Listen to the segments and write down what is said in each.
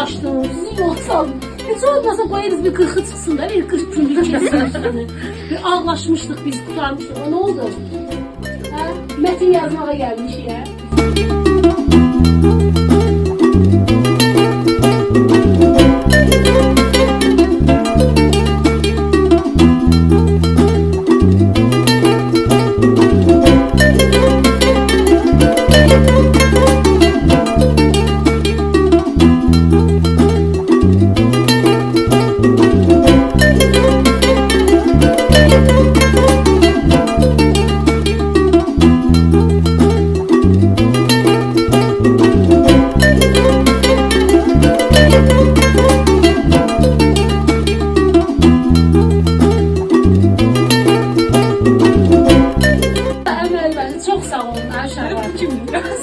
ağlaşdınız, yox sal. Heç olmasa qoyarız bir 40'ı çıxsın da, bir 40 günlük keçsin üstünü. Bir ağlaşmışdıq biz, tutarmışdıq. O nə oldu? Hə? Mətin yazmağa gəlmiş ya.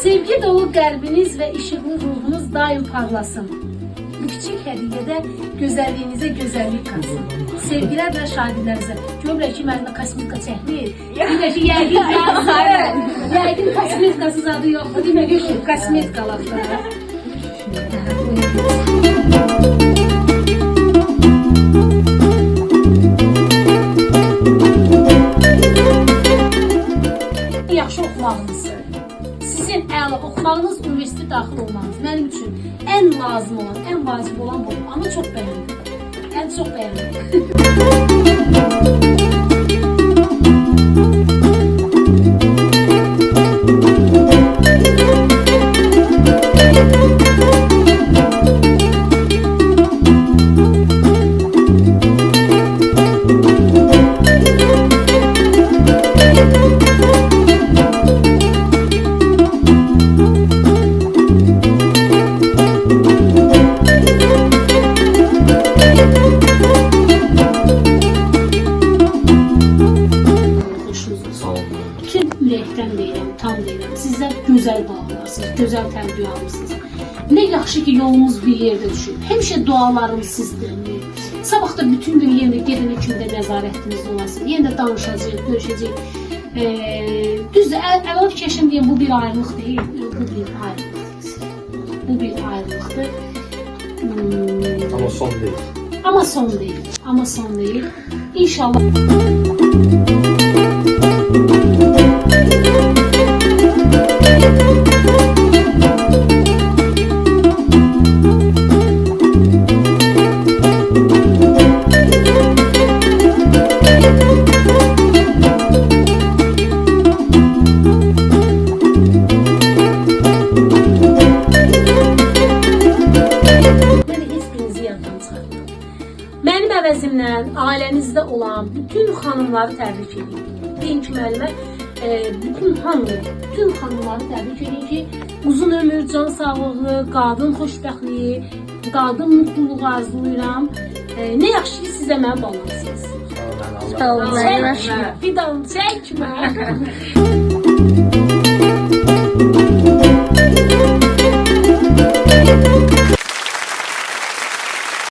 Sevgi dolu qəlbiniz və işıqlı ruhunuz daim parlasın. Bu kiçik hədiyyədə gözəlliyinizə gözəllik qatsın. Sevgilərlə şadilərinizə. Görürlər ki, mənimlə kosmetika çəkmir. Deyirlər ki, yəqin kosmetikasız adı yoxdur. Demək ki, kosmetika lafları. Yaxşı oxumağınızı, sizin əla oxumağınız, universitet daxil olmanız mənim üçün ən lazım olan, ən vacib olan bu. Amma çox bəyəndim. Ən çox bəyəndim. Bütün ürəkdən deyirəm, tam deyirəm. Sizlər gözəl bağlarsınız, gözəl tərbiyə almışsınız. Nə yaxşı ki, yolumuz bir yerdə düşüb. Həmişə dualarım sizdir. Sabah da bütün gün yenə gedənə kimi də nəzarətinizdə olasın. Yenə də danışacağıq, görüşəcəyik. Düzdür, əvvəl fikirləşim deyəm, bu bir ayrılıq deyil. Bu bir ayrılıqdır. Bu bir ayrılıqdır. Amma son deyil. Amma son deyil. Amma son deyil. İnşallah. Mənim əvəzimdən ailənizdə olan bütün xanımları təbrik edin. Deyin ki, müəllimə, bütün xanımları təbrik edin ki, uzun ömür, can sağlığı, qadın xoşbəxtliyi, qadın mutluluğu arzulayıram. Nə yaxşı ki, sizə mən balansınız. Sağ olun. Çəkmə, fidan çəkmə.